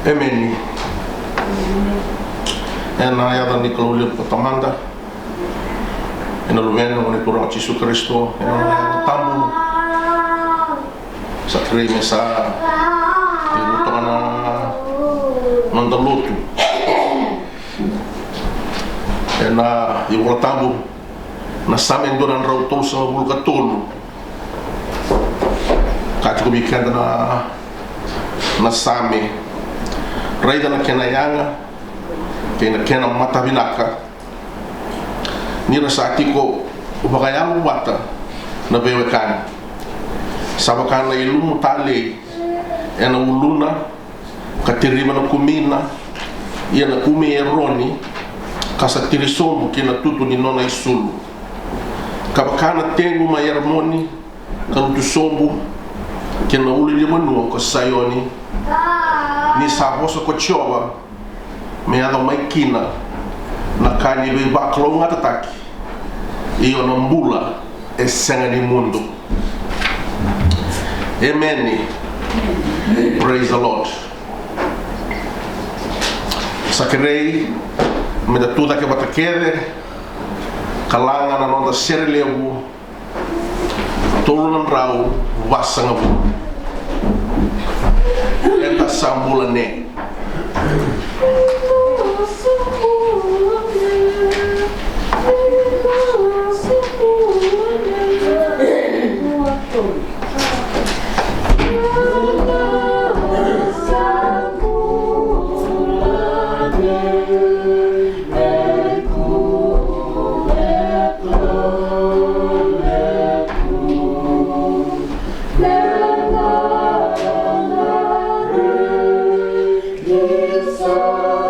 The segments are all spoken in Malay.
Amen. Ena ya ni kaluli patamanda. Ena lumena ngone kurang Yesus Kristo. Ena tamu. Sa krei mesa. Ibu tona nonda lutu. Ena ibu tamu. Na samen donan rautul sa bulga tulu. Kati kubikan na same. Raida na kena yanga kena mata binaka nira satiko ubagayamu wata na bewekan sabakan na ilumu tale ena uluna katirima na kumina ia na kume eroni kasa tirisomu kena tutu ni nona isulu kabakana tengu ma yermoni kalutu sombu kena uli limanua kasayoni ni saboso ko chova me ada mai kina na kani be baklo ngata taki iyo na mbula esenga ni mundo. Amen. Praise the Lord. Sakrei me da tudo que bata quede kalanga na nonda serelebu tolu nan rau wasanga bu enta sambula ne So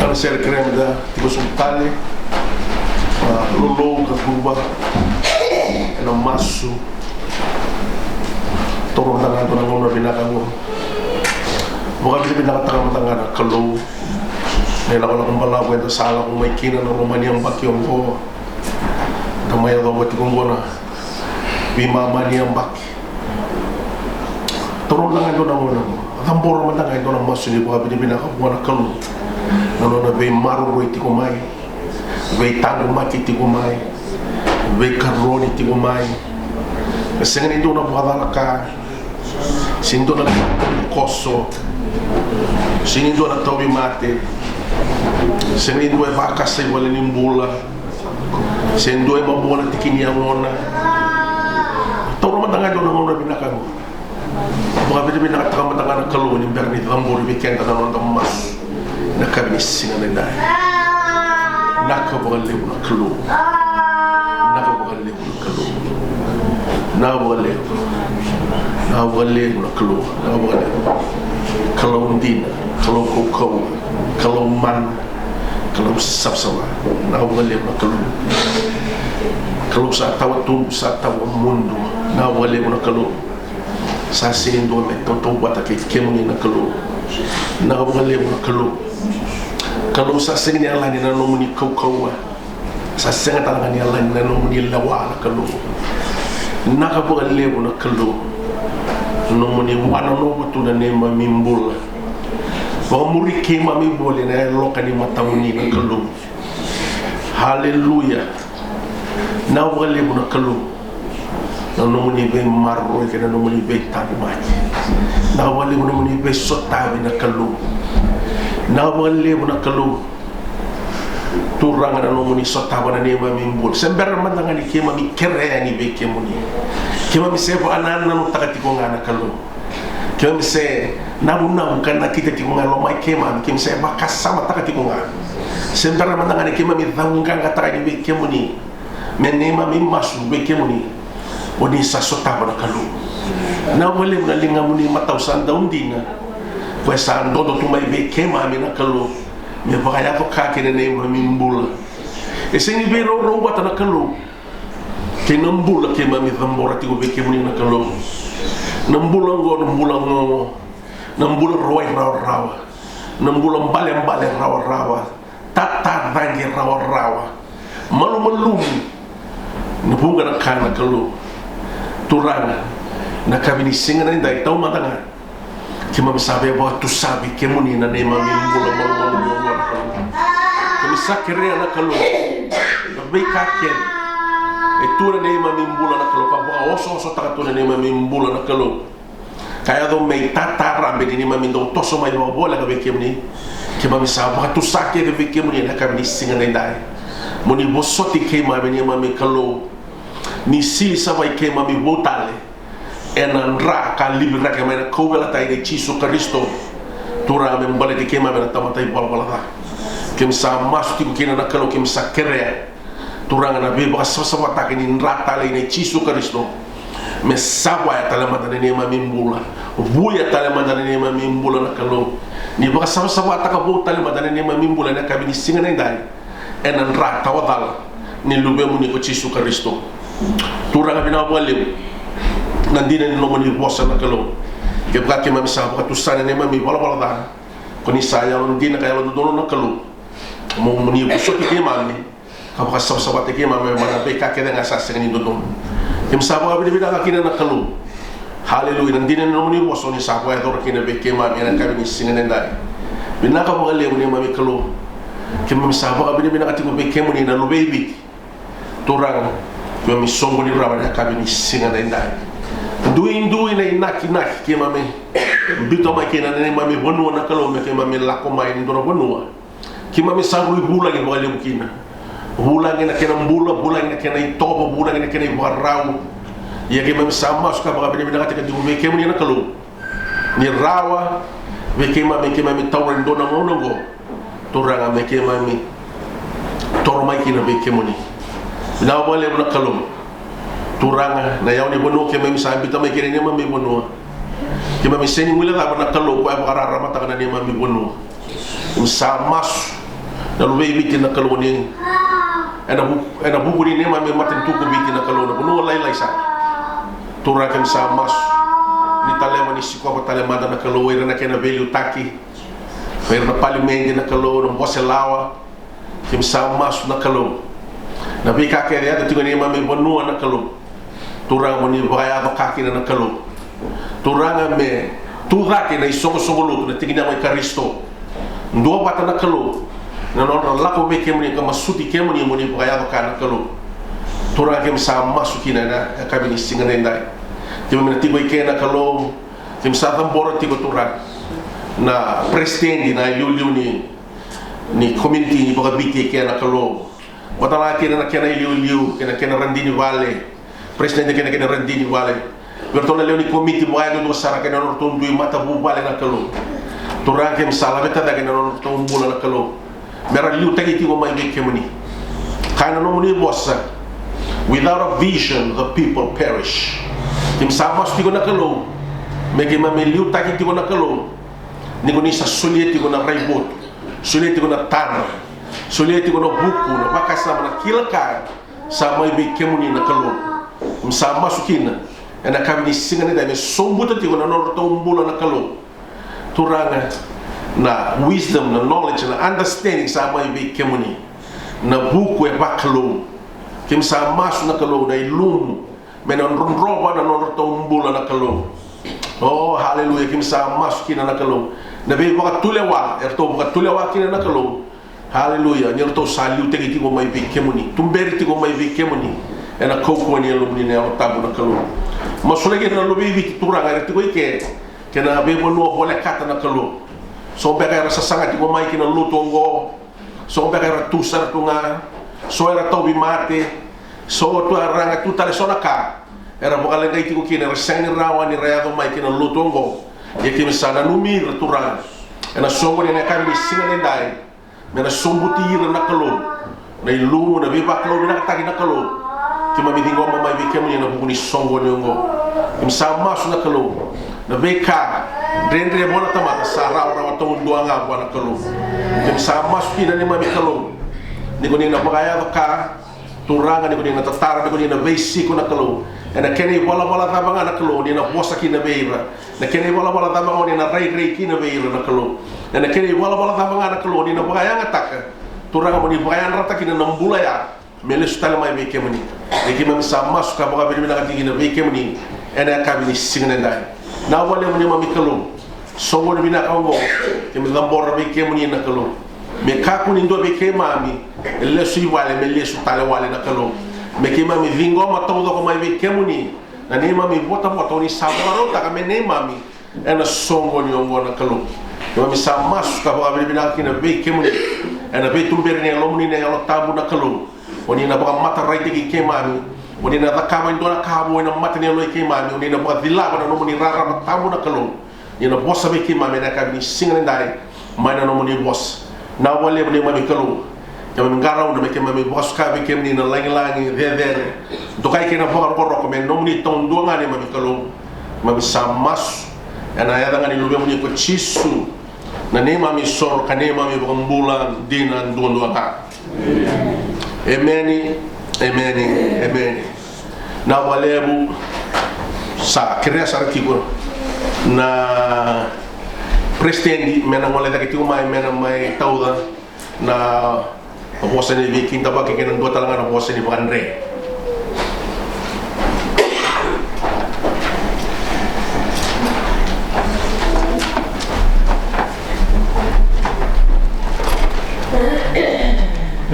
Ana ser creme da tipo sultane lolo kakuba na masu toro tangan to ngona binaka mo bukan bisa binaka tangan tangan kalau nela ko kumbala ko ito sala kung may kina ng Romaniang bakyong ko kamay do wati kong gona bima Romaniang bak toro tangan to ngona mo tambor man tangan to ng masu ni bukan bisa binaka ko na kalau nono na be maru iti ko mai be tango maki iti ko mai be karoni iti ko mai sengan indo na buhadala ka sindo na koso sinindo na tobi mate sengan indo e vakas e wala nimbula sendo e mabona tikini angona toro matanga do na ngona binakang buka bede binaka matanga na kalu ni berni tambor be kenga na non mas nakabini singa na dai nakaballe na kalu nakaballe na kalu naballe na kalu naballe kalau dina kalau kau kalau man kalau sabsawa naballe na kalu kalau sa tawatu sa tawu mundo naballe na kalu sa sindo me toto bata ke kemuni na kalu naballe na kalu kalau sa sengni Allah ni nanu muni kau sa senga tangan ni Allah ni nanu muni lawa kalau naka bukan lebu na kalau nanu muni wana no betul na nema mimbul bawa muri kema mi boleh na loka ni matamuni na kalau haleluya na bukan lebu na kalau nanu muni be marro ke nanu muni be tanmaki na bukan lebu nanu muni be sotabi na kalau na wale na kalu turang na no muni sotaba na nema mimbul sember mandanga ni kema mi kere ni be kemuni kema mi sebo anan na takati ko ngana kalu kema mi se na buna bukan na kita ti ko ngalo mai kema mi se bakas sama takati ko ngana sember mandanga ni kema mi dhanga ngata ni be kemuni men nema mi masu be kemuni oni sa sotaba na kalu na wale na linga muni matau sanda undina pues ando do tu mai be kema mi na kalu me bakaya to ka ke ne mi mbula e se ni be ro bata na kalu ke nambula ke ma mi thambora ti go be ke muni na kalu nambula ngo nambula roi rawa nambula mbale rawa tata rangi rawa malu ne bunga na kana kalu turana na kabini singa na ndai tau matanga kima misabe bahwa tu sabi kemuni na nema mimbula malu kami sakere na kalu be kaken itu na nema mimbula na kalu pa oso takatu na nema mimbula na kalu kaya do me tata rambe ni nema mindo toso mai bo bola ka be kemuni kima misabe bahwa tu sakere be kemuni na kami singa na ndai muni bosoti kema be nema me kalu ni si sabai kema mi botale enan ra ka libra ke mena ko bela tay de Yesu Kristo tura men bale de kema mena tamatay bala ta kem sa mas ti kina na kalo kem sa kere tura na be ba sa ta ke ni rata le ne Yesu Kristo me sawa ya tala mata ne ma mimbula buya tala mata ne ma mimbula na kalo ni ba sa ta ka bo tala mata ne ma mimbula na ka bi singa na dai enan ra ta wadal ni lube mu ni ko Yesu Kristo tura ga bina bole nandina ni nomoni bosa na kalo ke baka mami sa baka tusana ni mami wala da ko ni saya on dina kaya do na kalo mo muni buso ke mami ka baka sa ke mami mana be ka ke nga sa ni do ke sa baka bi ka kina na kalo haleluya nandina ni nomoni boso ni sa baka do kina be ke mami na ka ni singa ndai bina ka baka le ni mami kalo ke mami sa baka bi ka ti ko be ke muni na lo baby turang mami songo ni rawa na ka ni singa ndai duin na inaki ke mame bito mai ke na ne mame bonua na kalo me ke mame la ko mai ndoro bonua ki mame saru bula ke bale bukina bula ke na ke na bula ke na itobo bula ke na ke na barau ya ke mame sama suka ba be na ka du me ke muni na kalo ni rawa me ke mame tawre ndona monongo toranga me ke mame toro mai ke na be ke muni na wale na kalum turanga na yaw ni bono ke mami sambi tamay kini ni mami bono ke mami seni mula ka na kalum ko ay arara mata kana ni mami bono sa mas na luwe biti na kalum ni ana buburi ni mami matin tuku biti na kalum na bono lai sa turanga sa mas ni talema ni siko pa talema na kalum ira na kena value taki ira na palimende na kalum na bose lawa kim sa mas na kalum na bi ka ke ya tu ni mami bono na kalum turang moni baya ba ka na kalum turanga me tura ke na isongo lu na tingina mai karisto ndo bata na kalum na no la ko be ke moni ka masuti ke moni baya ba ka na kalum turang ke sa masukina na ka bi singa ndai kim me tibo ke na kalum kim sa tamboro tibo turang na prestendi na liu ni community ni ba biti ke na kalum Watala kena liu kena randini vale presidente kena randini vale bertona leoni komiti boya do sara kena norton dui mata bu vale na kalo turang kem sala beta da kena norton bula na kalo mera liu tagi ti mo mai be kemuni kana no muni bossa without a vision the people perish kim sama sti na kalo me ke ma me liu tagi ti na kalo ni ko ni sa solieti ko na raibot solieti ko na tar solieti ko na buku na bakasa na kilaka sama ibe kemuni na kalon sama sukina ena kabini singane da me sombuta ti ko na no tombula na kalon turanga na wisdom na knowledge na understanding sama ibe kemuni na buku e bakalo kim sama su na kalon na ilum menon roba na no tombula na kalon oh hallelujah kim sama sukina na kalon na be baka tulewa erto baka tulewa kina na kalon hallelujah nyer to saliu tegi ti ko mai be kemuni tumberi ti ko mai be kemuni ena koko ni alumni ne o tabu na kalu masule ke na lobi vi turanga re ti ko ke na be bonu bole kata na kalu so be ka rasa sangat ti ko mai kina lutongo so be ka tusar tunga so era to bi mate so to aranga tu tale sona ka era bokale ngai ti ko kina resang ni rawa ni rea do mai kina lutongo ye ki misana numir turanga ena songo ni na ka mi singa ne dai mena sombuti ira na kalon na ilumu na biba kalon na katagi na kalon kima midingo mama ibi kemu na buguni songo ni ngo im sama su na kalon na beka dendre bona tamata sara ora wato ndua nga na kalon im sama su kina ni mami kalon ni ko ni na bagaya ka turanga ni ko ni na tatara ni ko ni na beisi ko na kalon ena kene bola tabanga na kalon ni na bosa kina beira na kene bola tabanga ni na rei kina beira na kalon ena kene bola tabanga na kalon ni na bagaya ngataka turanga mo ni bagaya rata kina na mbula ya mele sutale mai be kemuni e kima sama suka baga be na kati kina be kemuni ena kabini singne ndai na wale mo ni mami kalon songo ni na kawo kemi dambora be kemuni na kalon me kaku ni ndo be kemami ele su wale me le sutale wale na kalon me kima mi vingo ma todo ko mai be kemuni na ne mami bota ni sabaro ta ka me ne mami ena songo ni ongo na kalon mami sama suka baga be na kina be kemuni ena be tumbere ne lomni ne alo tabu na kalon oni na baga mata raite ki kemami oni na zakama ndona kabo na mata ne lo kemami oni na baga dilaba na nomoni rara tabu na kalon ni na bossa be kemami na kabini singa ndare mai na nomoni boss na wale be mami kalon jam ngaraw na be kemami boss ka be kemni na langi vere do kay kena baga ko men nomoni ton do ngani mami kalon mami samas ana ya ngani lo be moni ko chisu na ne mami sor kane mami bulan dina ndo ka Amen. Na walebu sa krea saratigo na prestendi mena ngole da kitu mai mena mai tauda na bosa ni viking tabak ke nang dua talangan bosa ni Andre.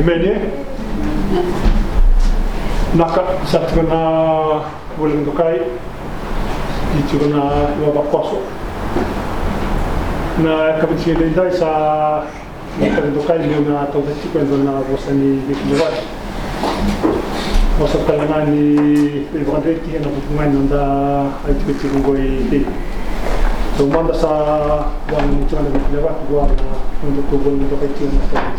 Amen. Naka satu kena bulan tukai, itu kena dua bakwaso. Na kapit siya sa bulan tukai dia na tahu tadi kena na bosan ni dikibat. Bosan talangan ni ibu Andre tiada hubungan nanda itu kongoi di. So manda sa bulan itu na dikibat gua na untuk bulan tukai tiada na.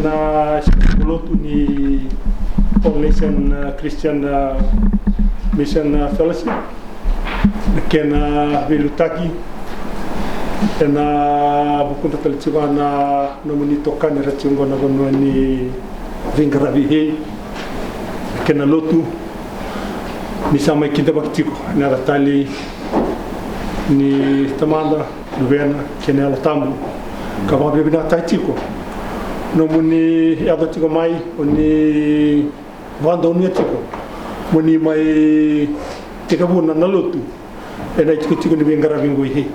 na lotu ni All Nation Christian Mission Fellowship kena vilutaki na bukunta kalchiwa na nomuni tokani rachungo na gono ni vingaravi he kena lotu ni sama kita baktiko na ratali ni tamanda luvena kena latamu kababe bina taitiko nomuni yabatiko mai oni vanda oni tiko muni mai tikabuna na lotu ena tiko ni vingaravi ngoi he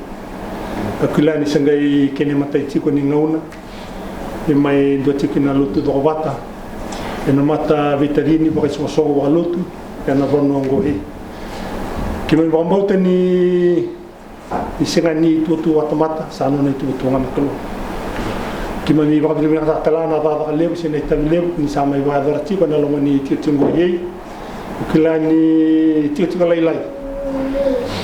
Akilani sangai kene matai tiko ni ngauna e mai do tiko na lutu do wata e na mata vitarini ba so so wa lutu e na bono ngohi ki me bambau ni singani tu wata mata sano na tu ngana klo ki me mi ba bli na kala na ba lebu sine tamlebu ni sama i wa dar tiko na lo mani tiko ngohi Akilani tiko lai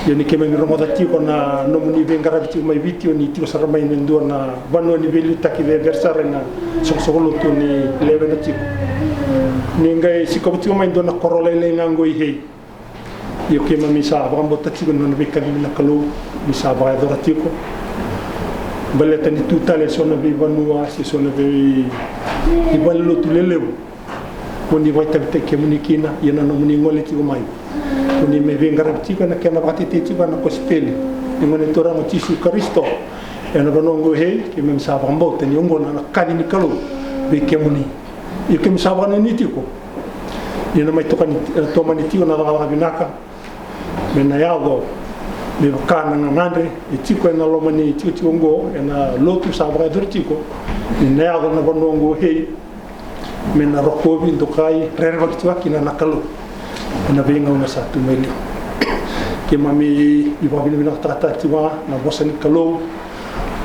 yani keme mi romoda tiko na nomuni vengara tiko mai vitio ni tiko sarama inendo na vano ni velu taki ve versare na sosolo to ni leve na tiko ni ngai siko tiko mai ndona korolele ngango i hei yo kema mi sa bambo tiko no be kabi na kalo mi sa ba dora tiko baleta ni tutale sona be vanua si sona be i ballo tu lelevo oni vai tabte kemunikina yana nomuni ngole tiko mai ni me vengara tiko na kena batiti tiko na kospeli ngone tora mo tisu Kristo ena banongo he ke mem sa bambo teni ngona na kani ni kalo be kemuni e kem sa bana ni tiko ina mai toka ni toma ni tiko na la binaka me na yago me kana na nande e tiko na lo mani tiko ngo ena lotu sa bra tiko ni yago na banongo he me na rokobi ndokai rerva tiko kina na kalo na venga una satu meli ke mami i va bina trata tiwa na bosa ni kalo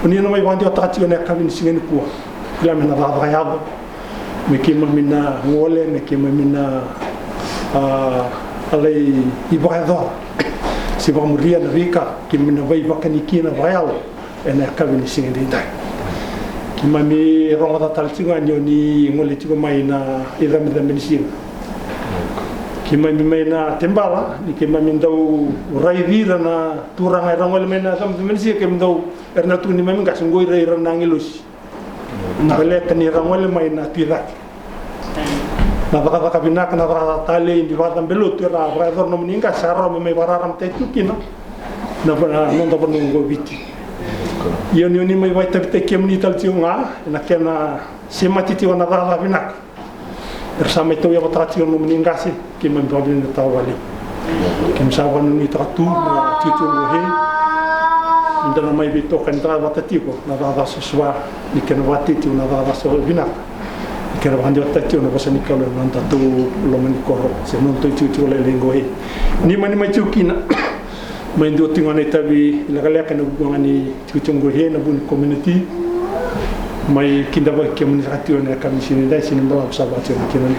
oni no mai vandi trata na kabin singen ku kila mena va ya me ke mami na ngole me ke mami na alai i va do si va muria na vika ke mena vai vakani kina va ena kabin singen dai ke mami ronga tal tiwa ni ngole tiwa mai na ida me da medicina Kima mi na tembala ni kima mi ndau raivira na turanga rangol mena sam mensi ke ndau erna tu ni mami gasungoi raira nangilos na beleta ni rangol mai na tira na baka binak na baka tale di vatam belut ra brother no meninga sara me bararam te tukina na non da bongo viti io ni mai vai te kemni tal tiunga na kena sematiti wana baka binak bersama itu ya batrati no meningasi ke man problem na tawali ke saban ni tratu na titu he inda na mai bito kan tra batatiko na baba soswa ni ken wati tu na baba so binak ke ra handi watati na bosa ni kalo na tatu lo mani koro se non to titu le lengo he ni mani mai tukina mai ndo tingone tabi la kala kan ngani titu ngo he na bun community mai kinda ba komunikasi na kami sini dai sini ba sabat yang kini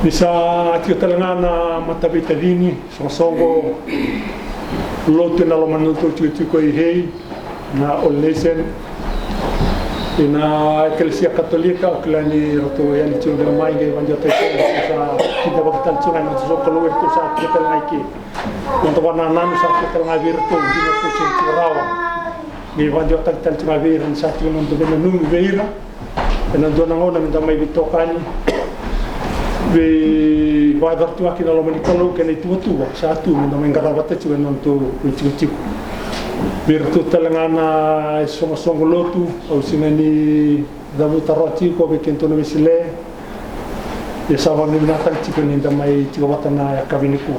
bisa tio talangana matabita dini sosongo lotu na lo manuto tio ko hei na All Nation ina Eklesia Katolika klani roto yang tio de mai ngai banjata sa kinda ba tal tio na so ko lo to sa tio talangaki untuk wana nanu sa tio talangi virtu dina ko tio rawa ni vanjo tak tal tuma veira sa tu non dove non veira e non dona ngona minta mai bitokani ve vai dar tu aqui na lomani kolo que nei tu sa tu non mai ngara bate tu non tu tu virtu talangana sono lotu au sinani davu taroti ko be kento no misile e sa va ni na tal tipo ni da mai ti wata na kabini ku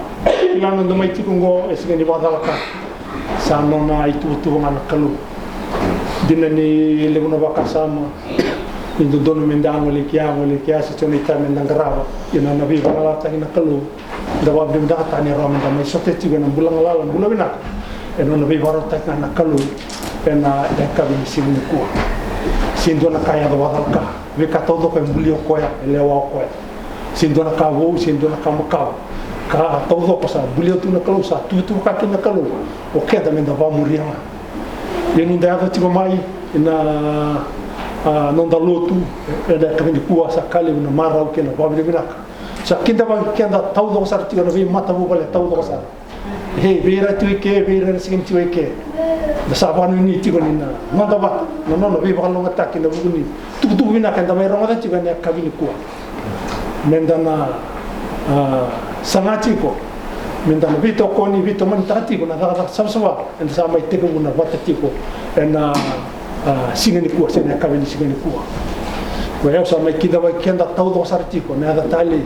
ila non mai ti ngo e sinani wadalaka sa nona itu ngana kalu dinani le una baka sama indo dono mendano le kia se choni ta mendangrava ina na viva la ta ina kalu da wa bim data ni ram da mai sote ti gena bulang la bulabina e non viva ro ta na kalu pena da kabi sini ku sindo na kaya da wadalka ve ka todo ko mbulio ko ya le wa ko sindo na ka wo sindo na ka makau ka todo cosa bulio tu na kalu sa tu ka na kalu o que também da va muria eu não dava tipo mai na non da lotu da kami kuwa sa kali na marau ke na pabri binaka sa kinda ba kenda tau do sar tio na vi mata bu bale tau do sar he vera tu ke vera sing tu ke da sa ba ni ti ko ni na non da ba no vi ba lo ngata ke na bu ni tu binaka da mai ronga ti ba ne kabini kuwa mendana sangati ko mendana vito ko ni vito man tati ko na da sabsaba en sa mai te ko na batati ko en singani kuwa sene kabini singani kuwa ko ya sa mai kida ba kenda tau do sarti ko na da tali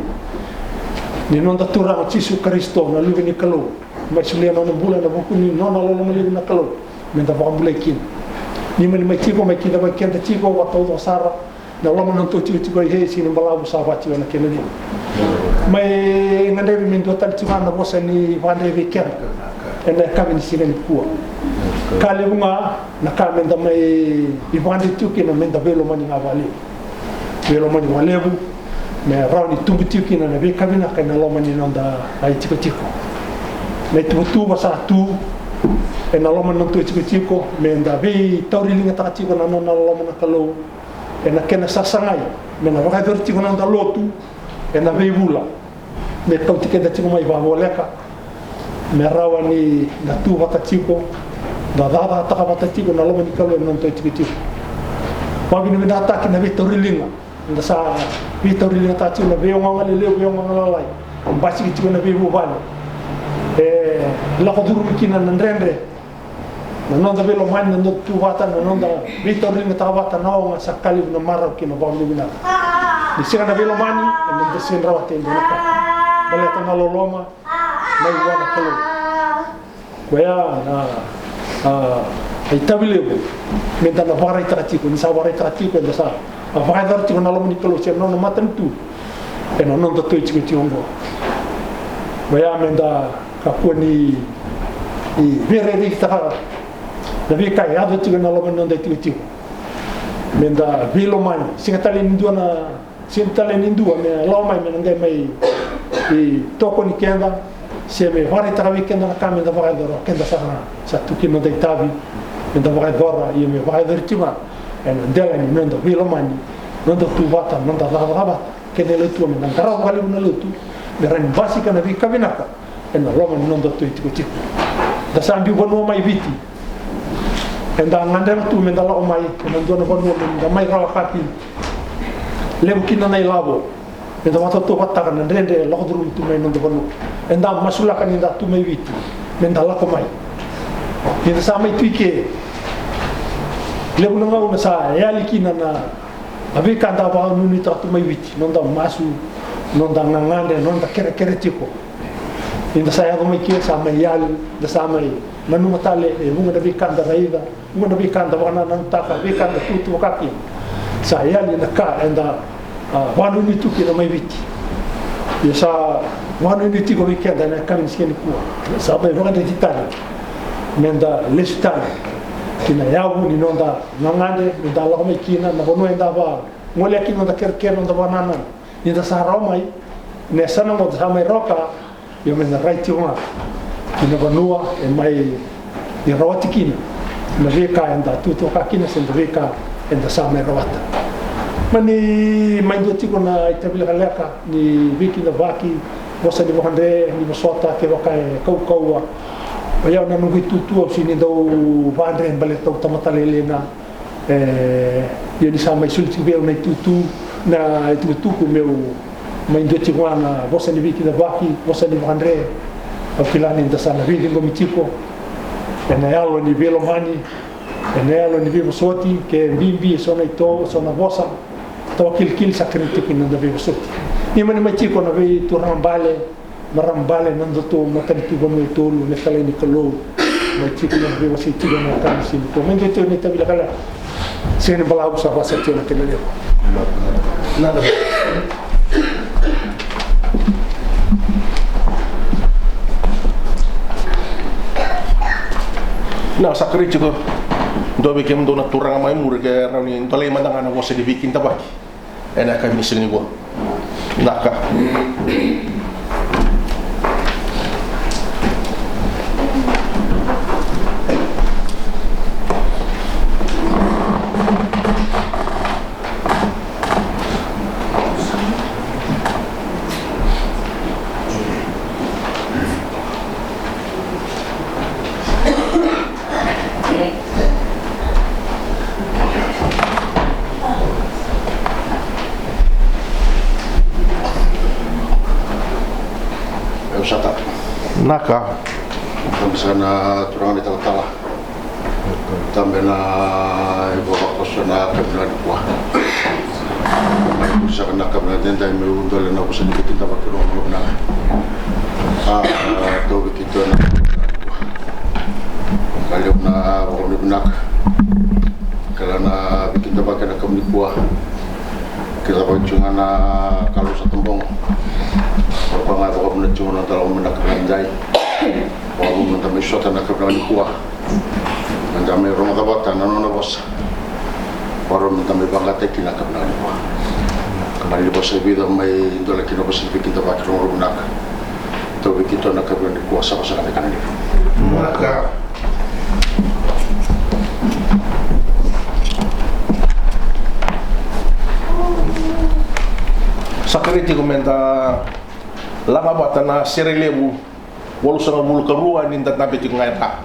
ni non da tura Yesu Kristo na lugi ni kalo mai sulia no bula na buku ni no na lo ngali na kalo menda ba mbule kin ni mai tiko mai kida ba kenda tiko wa tau do sara na lo mo to tiko he sini balabu sa ba tiko na kenani mai ngande mi ndo tal tiko na bosa ni vande vi ken ena kabini singani kuwa kale bunga na kamenda mai ibandi tuki na menda velo mani ngavali velo mani walebu me rauni tumbu tuki na be kabina kana lo mani nonda ai tiko tiko me tu basa tu ena lo mani nonto tiko tiko menda be taurilinga ta tiko na nona lo mani kalo ena kena sasangai me na va ver tiko nonda lotu ena be bula me tau tike da tiko mai va voleka me rawani na tu bata tiko da taka bata tiko na loma ni kalo non to tiko pagi ni na ta kina vito rilinga nda sa vito rilinga ta tiko na veo ngala le veo ngala lai basi tiko na veo bale la ko duru kina na ndrendre na non da velo man no tu vata na non da vito rilinga ta vata na nga sa kali na mara kina ba mi bina ni sira na velo mani na sin rawate ndona ka bale ta na loloma mai wana kalo kwea na ai tabilebo menta na varai tratiko ni sa varai tratiko nda sa varai tratiko na lomo ni kalo se no matan tu e no non to tiko tiongo kwea menda ka ni i vere ri ta na vi kai ado tiko na lomo non da tiko menda vilo mani singatali ndua na singatali ndua me loma me ngai mai i toko ni kenda se me varai travi kenda na kame da varai doro kenda sa tuki no dei tavi menda varai dora i me varai dertima en dela ni menda vilo mani menda tu vata menda dava ke ne letu me nda ra vali una letu de ren basica na vi kavinaka en roma non do tu tiko da sambi bono mai viti en da ngandel tu menda la mai en do no bono menda mai ra khati lebu kinna nei labo menda vata to vata kan rende la duru tu mai non do bono enda masula kan inda tu mai viti menda la ko mai ida sa mai tuike lebu nga una sa ya likina na ave kanda ba nu ni tu mai viti non da masu non da ngangande non da kere tiko inda sa ya mai ke sa mai yal da sa mai manu matale e bunga da vi kanda raida bunga da vi kanda wana nan ta ka vi kanda tu kaki sa ya ni na ka enda wanu ni tu ki na mai viti ya sa wanu ni tiko weekend na kami skeni kuwa sa ba vanga de titana menda lestana kina yawu ni nonda ngangande ni da la mai kina na bono enda ba ngole kina da kerker nonda banana ni da sa romai ne sana mo da mai roka yo menda right uma kina banua e mai di rawati kina na veka enda tuto ka kina sen veka enda sa mai rawata mani mai do tiko na itabila kaleka ni viki da vaki bosa di bohande ni bosota ke wakai kau ya na nungu tutu sini do vandre bale to tamatalele na ya ni sama sulti be na tutu na tutu ku meu mai do tiko na bosa di viki da vaki bosa di bohande o kilani da sana vidi ngomitiko na yalo ni velo mani na yalo ni vivo soti ke bimbi sona ito sona bosa to kil sakritik na da vivo soti ni mani mai tiko na ve to marambale nando to matani ko mo tolu ne kala ni kalo mai tiko na ve wasi tiko na kan sin ko mende to ne tabila kala sene bala usa wasa to na kele nada na sakri tiko dobe kem do na turanga mai murga rauni tole mandanga na wasa di bikin tabaki ena kami sini go naka Sata. Naka. Kami sana turang di tala. Tambe na ibu bapa sana kami na kuah. Kami bisa kena kami na dendai merundo le na kusa dikit kita pakai rumah na. Tahu begitu na. Kalau na kami benak. Kalau na bikin kita pakai na kami kuah. Kita pancungan na kalau satembong. Pangai bawa menecung antara menak keranjai, bawa mentak mesot anak keranjai kuah, menjamai rumah kabatan nana bos, baru menjamai bangga tekin nak keranjai kuah. Kembali bos lebih damai indolek kita bos lebih kita pakai rumah menak, tapi kita nak keranjai kuah sama sekali kan ini. Naka. Sakariti komenta lama batana serelebu walu sama bulu kerua ninta tapi tik ngai ta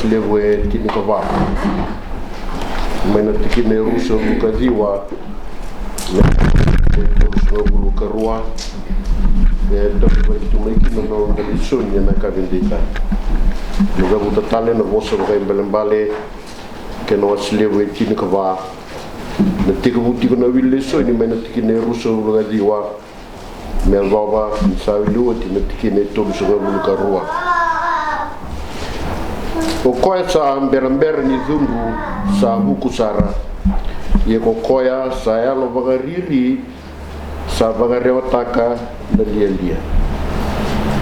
lewe kini kava maina tikine ruso kadiwa ruso bulu karua tapi bagi cuma itu no dari sun yang nak kandida. Juga buta tali no bosan kau bale kena asli buat ini kava. Nanti kemudian kena willy so ini mana tikine rusuh lagi wa melbawa sawi luat ini tikine tom suka bulu karua. Kokoya sa amber ni zungu sa buku sara. Ye kokoya saya lo bagariri sa bagarewataka na dia.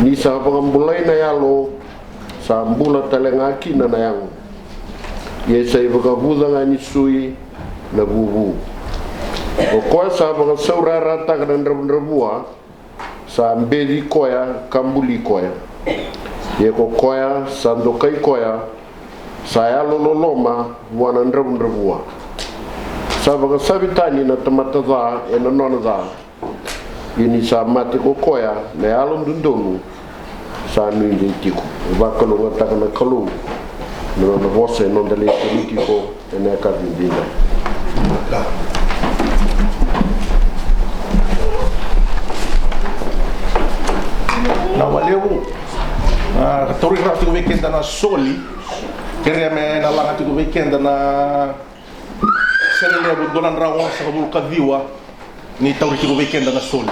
Ni sa bagambulay na yalo sa ambula talengaki na nayang. Ye sa ibagabuda nga ni sui na bubu. Kokoya sa bagasaurara taka na ndrabua sa ambeli koya kambuli koya. Ye kokoya sa ndokai koya saya lololoma wana ndrabua. Sa bagasabitani na tamataza e na nonaza. Ini sa mate kokoya na alon dundonu sa nui leitiko. Vakalo ngataka na kalu na vose non dele politiko e na kabindina. Na waleu tori rati ko weekend na soli kere me na langa ko weekend na senele bu dolan rawo sa bul kadiwa ni tori ko weekend na soli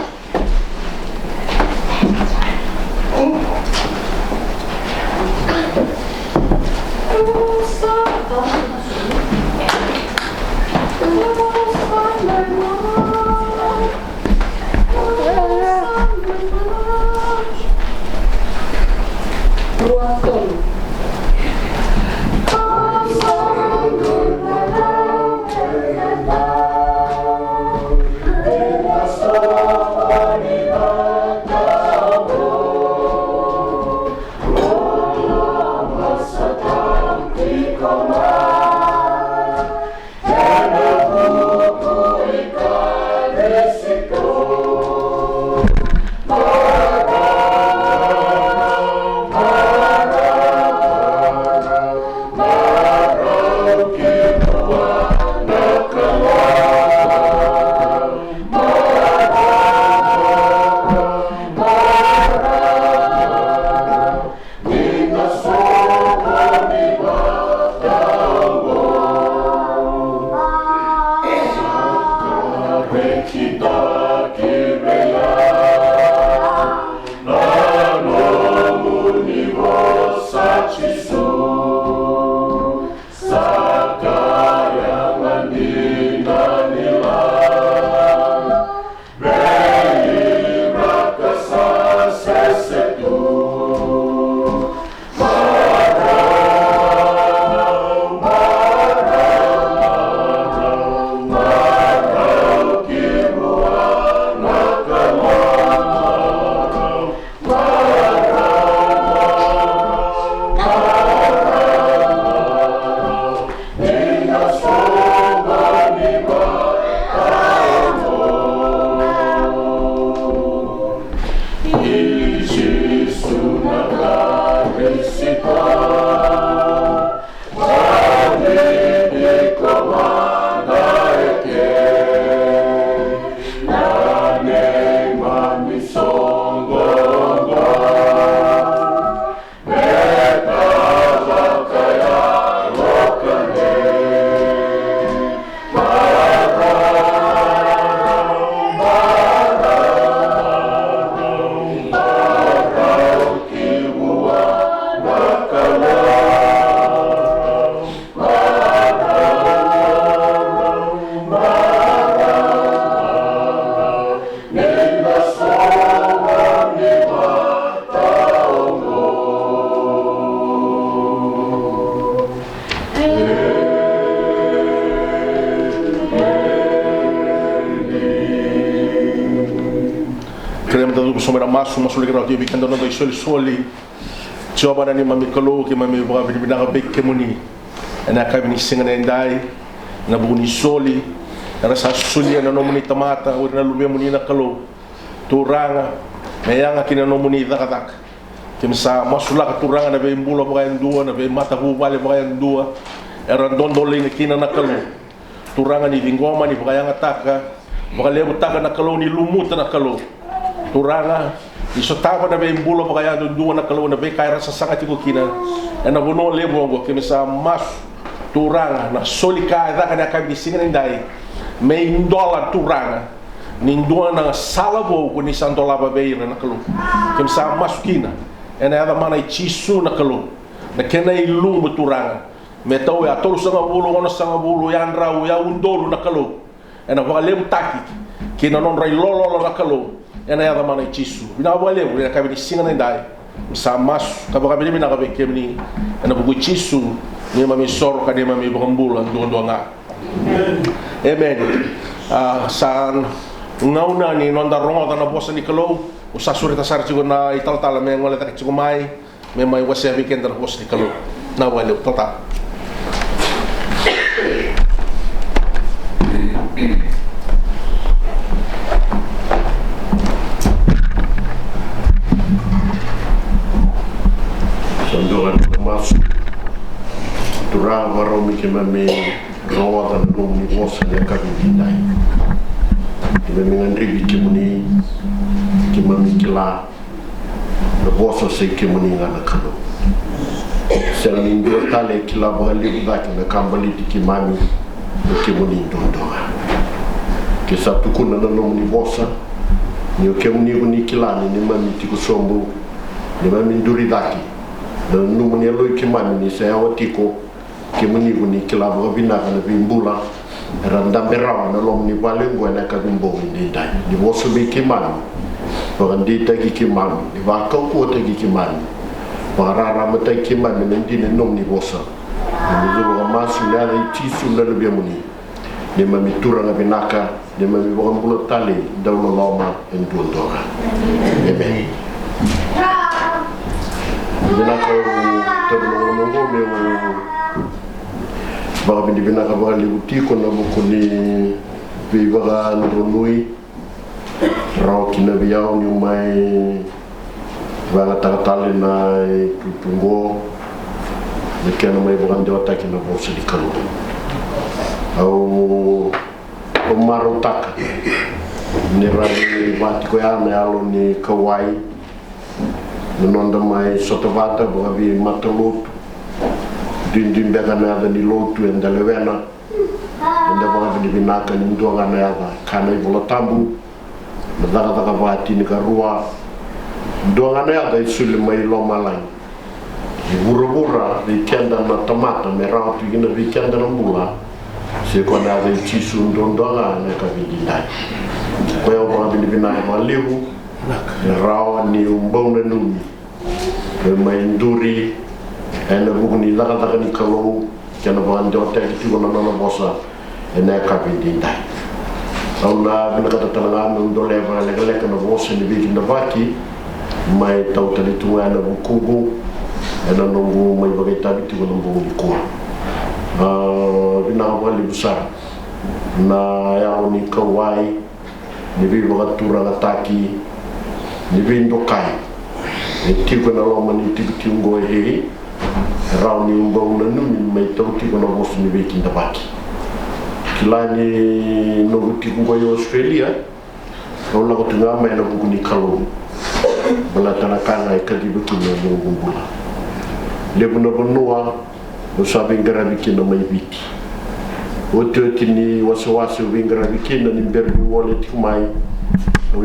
somera masu masuli kira dia bikin dono isoli soli coba nani mami kalau ke mami buka bini bina kabek kemuni ena kabini singa nendai na buni soli rasa suli na nomuni tamata uri na lumia muni na kalau turanga mayanga kina nomuni dakadak kimsa masula turanga na be mbula buka dua na be mata bu vale buka dua era dondole ni kina na kalau turanga ni dingoma ni buka yang ataka buka lebu taka na kalau ni lumuta na kalau turanga iso tava na be mbulo pa kaya do na kalau na be kaya sa sanga tiko kina na bono le bongo ke misa mas turanga na solika da kana ka bisinga ndai me indola turanga ni ndua na salavo ko ni sandola ba be na kalau ke misa maskina ena ada mana chisu na kalau na kena ilu turanga me tau ya tolu sanga bulu ona sanga bulu ya ndrau ya undolu na kalau ena wa le taki kina non rai lolo na kalau ena ya mana chisu bina wale ina ka bi singa ndai sa mas ka ba bi na ka be kemni ena bugu chisu ni mami soro ka ni mami bambula ndo nga amen san ngauna ni nonda rongo na bosa ni kalau usa suri ta sar na ital tala me ngole ta chiku mai me mai wase weekend na bosa ni kalau na wale tota Sandokan masuk turang warau mi kemame rawa dan belum ni bos yang kami dinai. Kemame ngandri kemuni kemame kila na bos se kemuni ngana kano. Selang dua tali kila bahali budak na kambali di kemame kemuni dondonga. Kisah tukun na nom ni bosa ni kemuni buni kila ni mami tiku sombu ni mami duri daki. Dan numuni aloi kemami ni saya watiko kemuni buni kila bina kana bimbula randam berawa na lom ni balengo na ka bimbo ni dai ni boso be kemami bagandi tagi kemami ni ba ka ko tagi kemami barara mata kemami ndi ni nom ni bosa ni zo masu na ri tisu na be muni ni mami turanga binaka ni mami bambula tali dawlo loma en dondora amen binaka tablo no go me baga bindi binaka baga libuti ko na buku ni bi baga ndonui raw kina biyaw ni mai baga tagatale na tutungo ne kena mai baga ndota kina bosa di kalu au omaro tak ni rai bati ko ya na alo ni kawai nonda mai sotovata babi matalut din bega na da ni lotu en dalewena enda babi ni binaka ni ndonga na ya kana ibola tambu daga bati ni karua ndonga na ya da isule mai lo malai bura di kenda na tomata merau tu gina di kenda na bula se ko na da chisu ndonga na ka bidindai ko ya babi ni binaka malibu rawa ni umbona numi mai nduri ena buguni daga ni kalau kana bande hotel ti wona na bosa ena ka bidindai awna bina kata talanga ndo leva le kana bosa ni bigi ndavaki mai tautali tu ena bukugu ena nungu mai bagai tabi ti wona mbo ko bina wali besar na ya ni kawai ni bi bagatura ngataki ni bindo kai tiko na loma ni tiko ngo he raw ni mbo na numi mai tauti ko na bosu ni be kinda baki kilani no tiko ngo yo Australia ko la ko tunga mai na buku ni kalo bala tana kana e kadi buku no ngumbula lebu no bonua do sabe ngara bikina mai biti o toti ni waso bingra bikina ni berbi wole tikmai